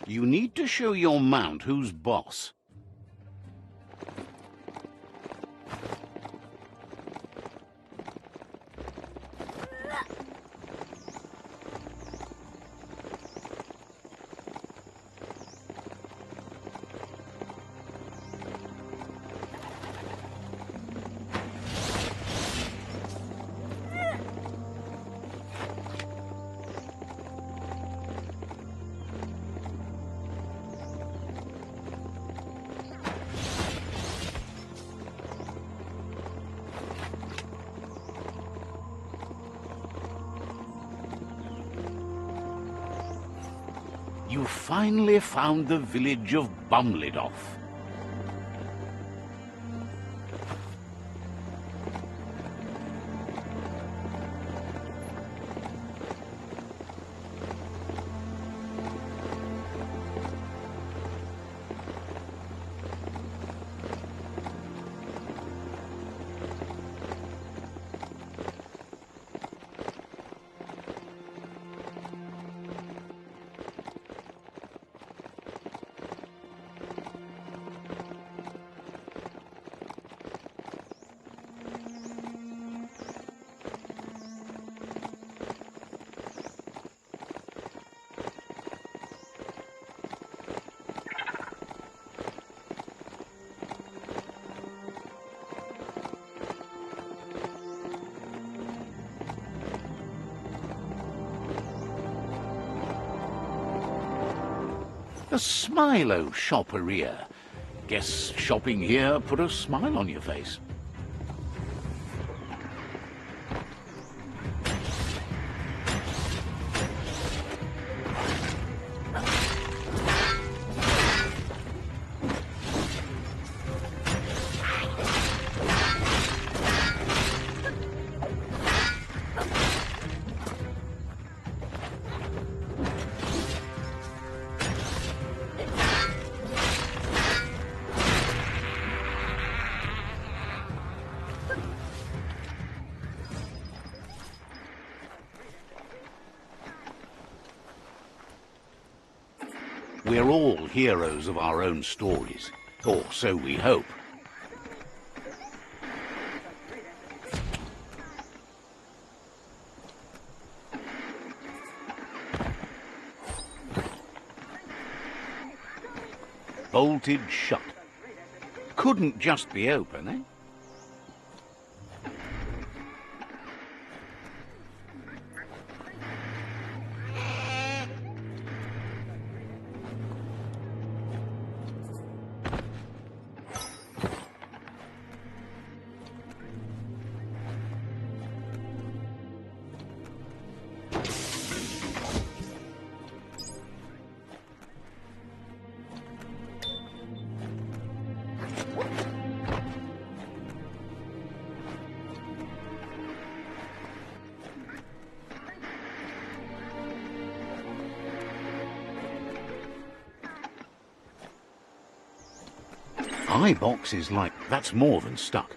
You need to show your mount who's boss. You finally found the village of Bumlidoff. A Smilo shopperia. Guess shopping here put a smile on your face. We're all heroes of our own stories, or so we hope. Bolted shut. Couldn't just be open, eh? Box is like, that's more than stuck.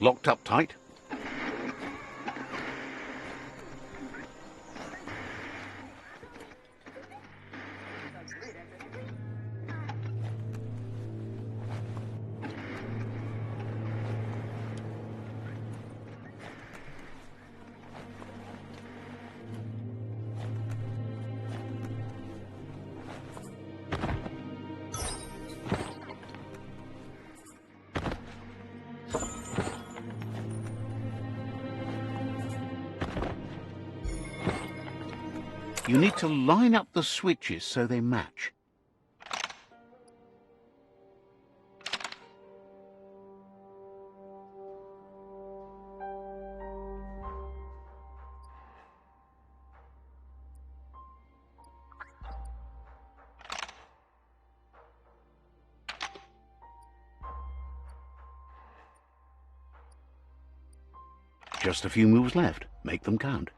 Locked up tight. You need to line up the switches so they match. Just a few moves left. Make them count.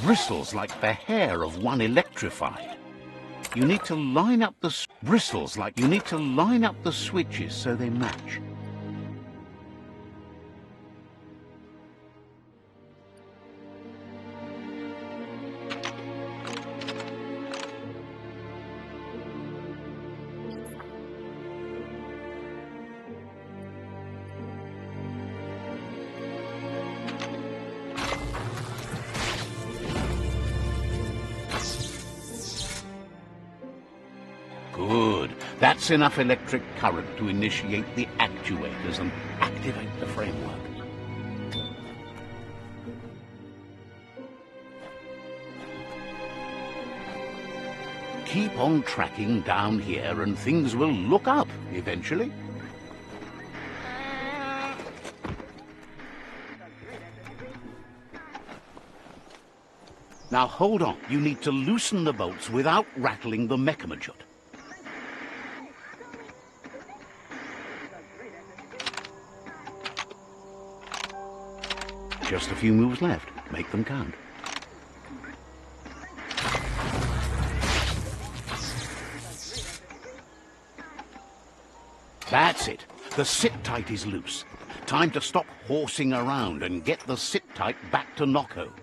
Bristles like the hair of one electrified. You need to line up the bristles like you need to line up the switches so they match. Good. That's enough electric current to initiate the actuators and activate the framework. Keep on tracking down here and things will look up eventually. Now hold on. You need to loosen the bolts without rattling the mechanism. Just a few moves left. Make them count. That's it. The sit-tight is loose. Time to stop horsing around and get the sit-tight back to Nocco.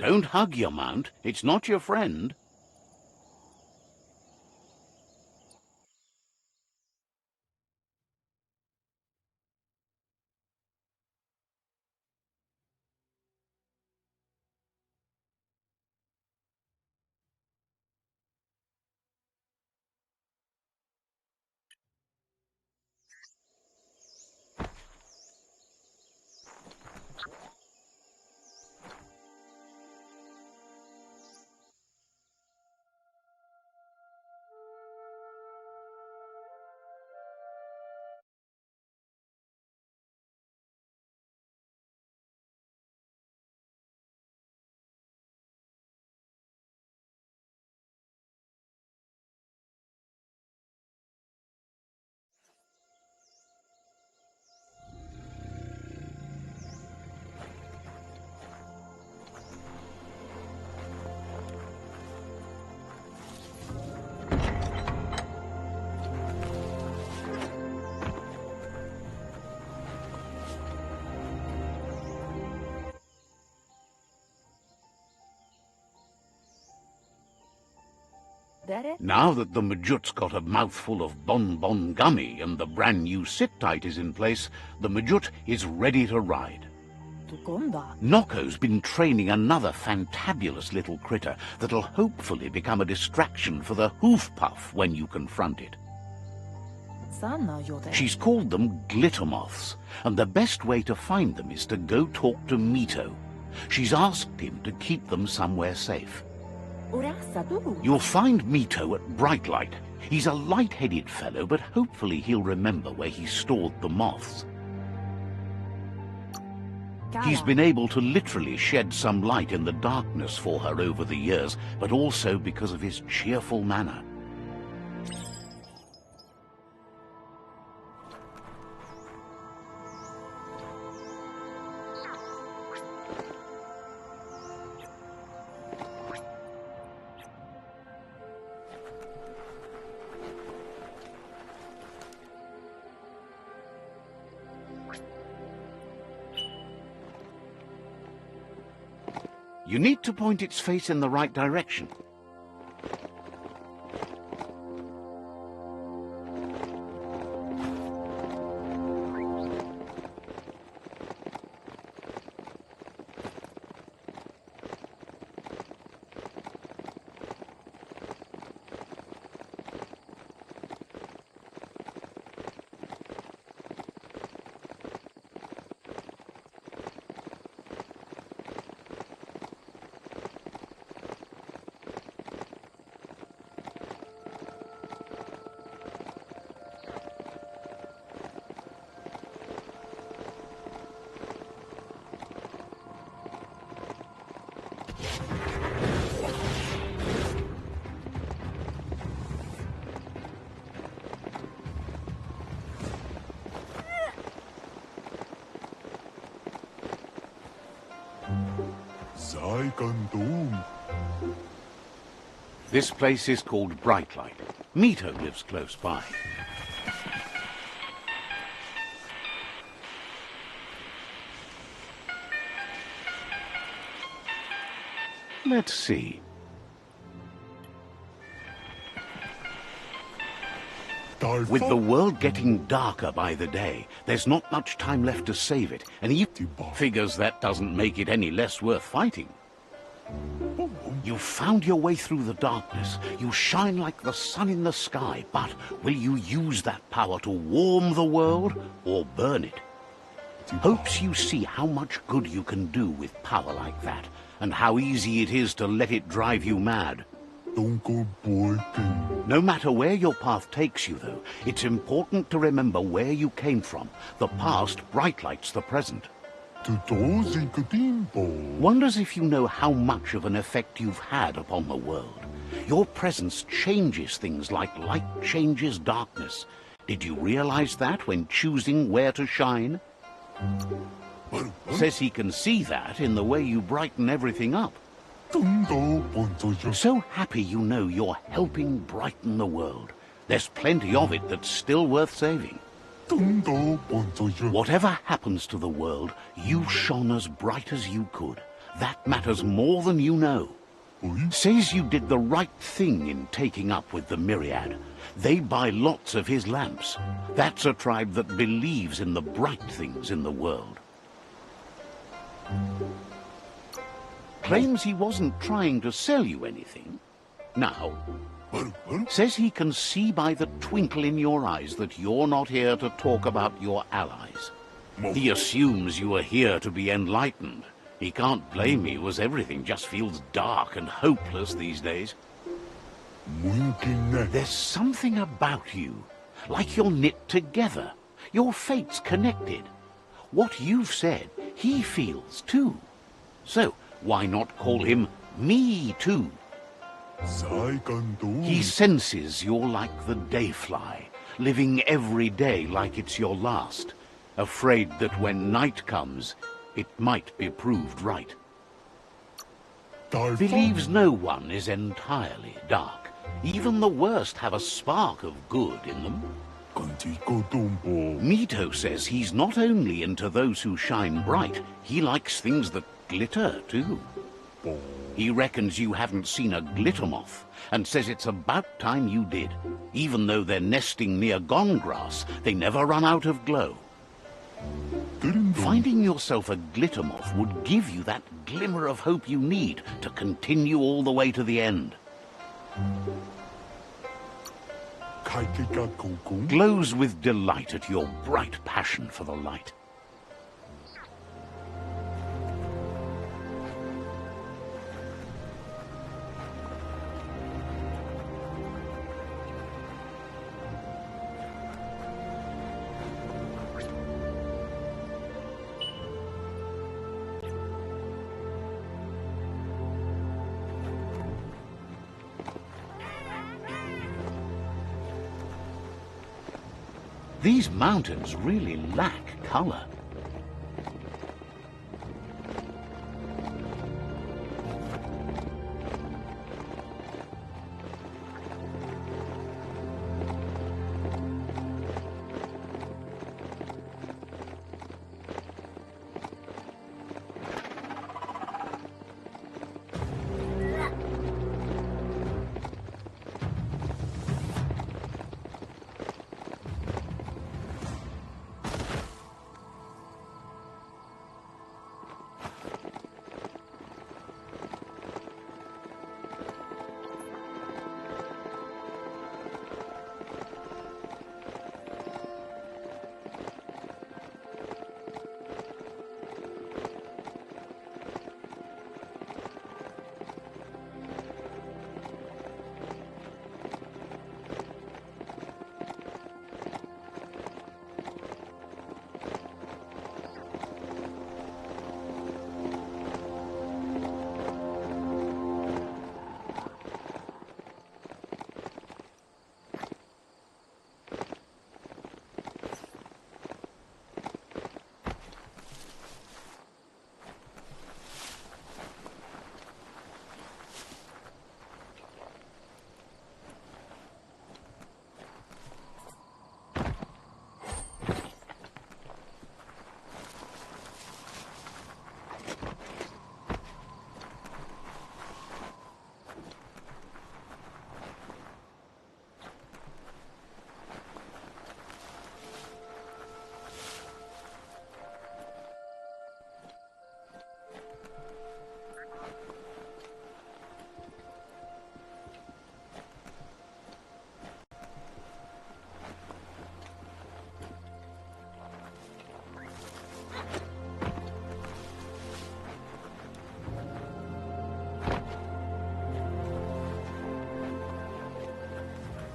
Don't hug your mount. It's not your friend. Now that the Majut's got a mouthful of bonbon gummy and the brand new sit-tight is in place, the Majut is ready to ride. Nokko's been training another fantabulous little critter that'll hopefully become a distraction for the hoof puff when you confront it. She's called them glitter moths, and the best way to find them is to go talk to Mito. She's asked him to keep them somewhere safe. You'll find Mito at Brightlight. He's a light-headed fellow, but hopefully he'll remember where he stored the moths. He's been able to literally shed some light in the darkness for her over the years, but also because of his cheerful manner. You need to point its face in the right direction. This place is called Brightlight. Mito lives close by. Let's see. With the world getting darker by the day, there's not much time left to save it, and he figures that doesn't make it any less worth fighting. You found your way through the darkness. You shine like the sun in the sky, but will you use that power to warm the world or burn it? Hopes you see how much good you can do with power like that, and how easy it is to let it drive you mad. No matter where your path takes you, though, it's important to remember where you came from. The past brightlights the present. Wonders if you know how much of an effect you've had upon the world. Your presence changes things like light changes darkness. Did you realize that when choosing where to shine? Says he can see that in the way you brighten everything up. So happy you know you're helping brighten the world. There's plenty of it that's still worth saving. Whatever happens to the world, you shone as bright as you could. That matters more than you know. Says you did the right thing in taking up with the Myriad. They buy lots of his lamps. That's a tribe that believes in the bright things in the world. Claims he wasn't trying to sell you anything. Now, says he can see by the twinkle in your eyes that you're not here to talk about your allies. He assumes you are here to be enlightened. He can't blame you, as everything just feels dark and hopeless these days. There's something about you, like you're knit together. Your fate's connected. What you've said, he feels too. So, why not call him Me Too? He senses you're like the dayfly, living every day like it's your last, afraid that when night comes, it might be proved right. Believes no one is entirely dark. Even the worst have a spark of good in them. Mito says he's not only into those who shine bright, he likes things that glitter too. He reckons you haven't seen a glitter moth and says it's about time you did. Even though they're nesting near gone grass, they never run out of glow. Finding yourself a glitter moth would give you that glimmer of hope you need to continue all the way to the end. Glows with delight at your bright passion for the light. These mountains really lack color.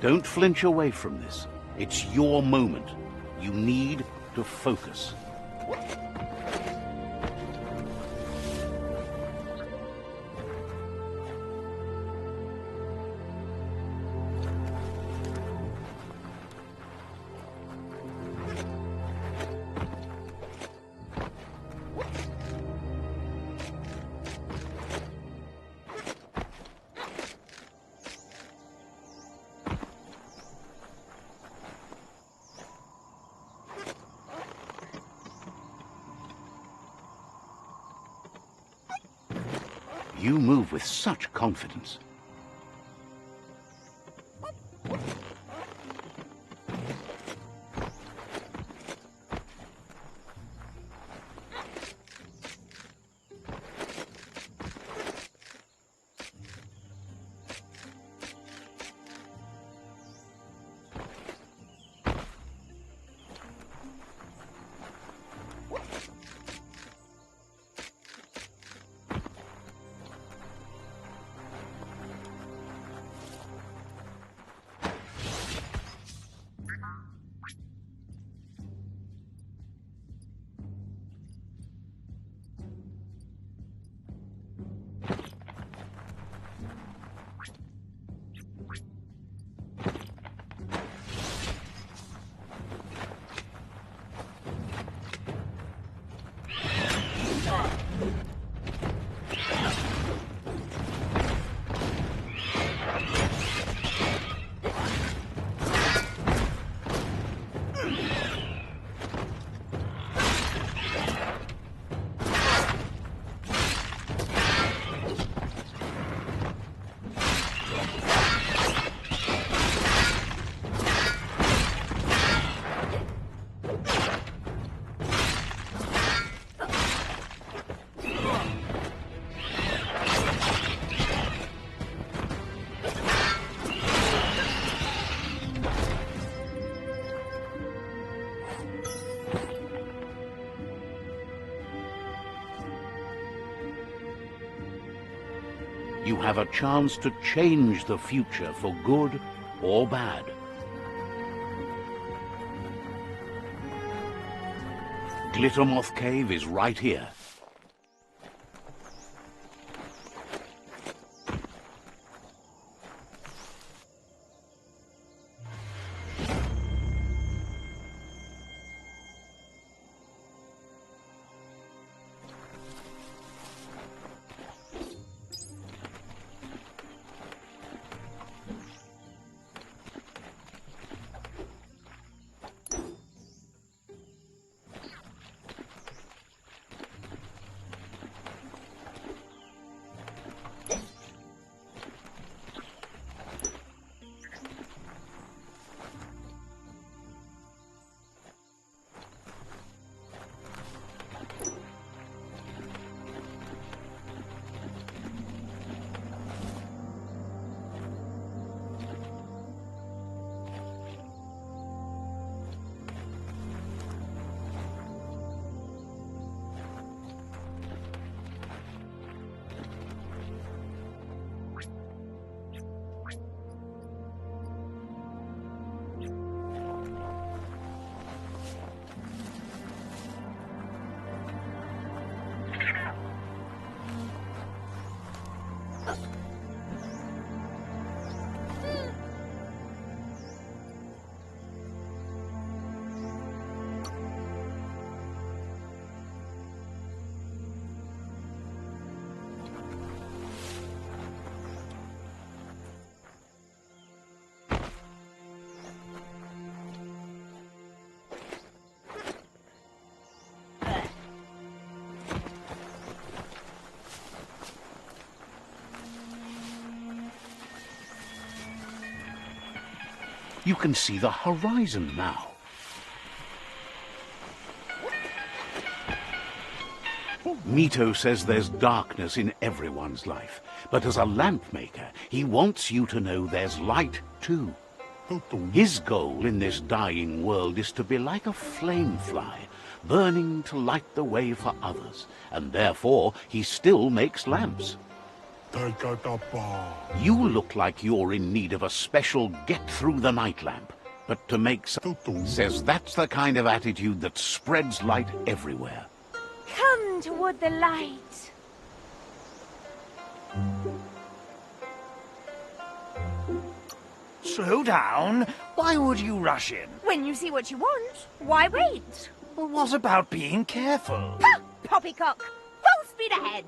Don't flinch away from this. It's your moment. You need to focus. You move with such confidence. You have a chance to change the future for good or bad. Glittermoth Cave is right here. You can see the horizon now. Mito says there's darkness in everyone's life, but as a lamp maker, he wants you to know there's light too. His goal in this dying world is to be like a flame fly, burning to light the way for others, and therefore he still makes lamps. You look like you're in need of a special get-through-the-night lamp, but to make says that's the kind of attitude that spreads light everywhere. Come toward the light. Slow down. Why would you rush in? When you see what you want, why wait? Well, what about being careful? Ha! Poppycock! Full speed ahead!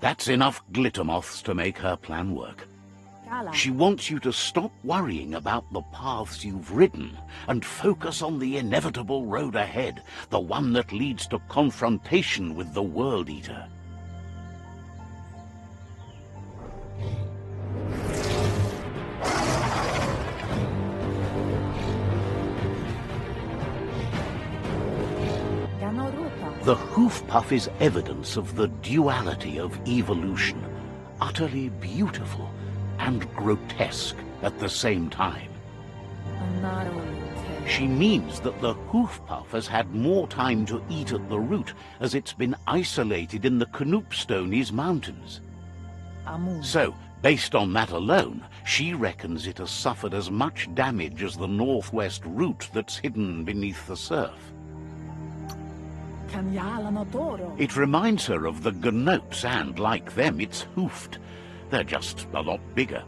That's enough glittermoths to make her plan work. She wants you to stop worrying about the paths you've ridden and focus on the inevitable road ahead, the one that leads to confrontation with the World Eater. The hoof puff is evidence of the duality of evolution, utterly beautiful and grotesque at the same time. She means that the hoof puff has had more time to eat at the root, as it's been isolated in the Knoopstonies mountains. So, based on that alone, she reckons it has suffered as much damage as the northwest root that's hidden beneath the surf. It reminds her of the gnotes, and, like them, it's hoofed. They're just a lot bigger.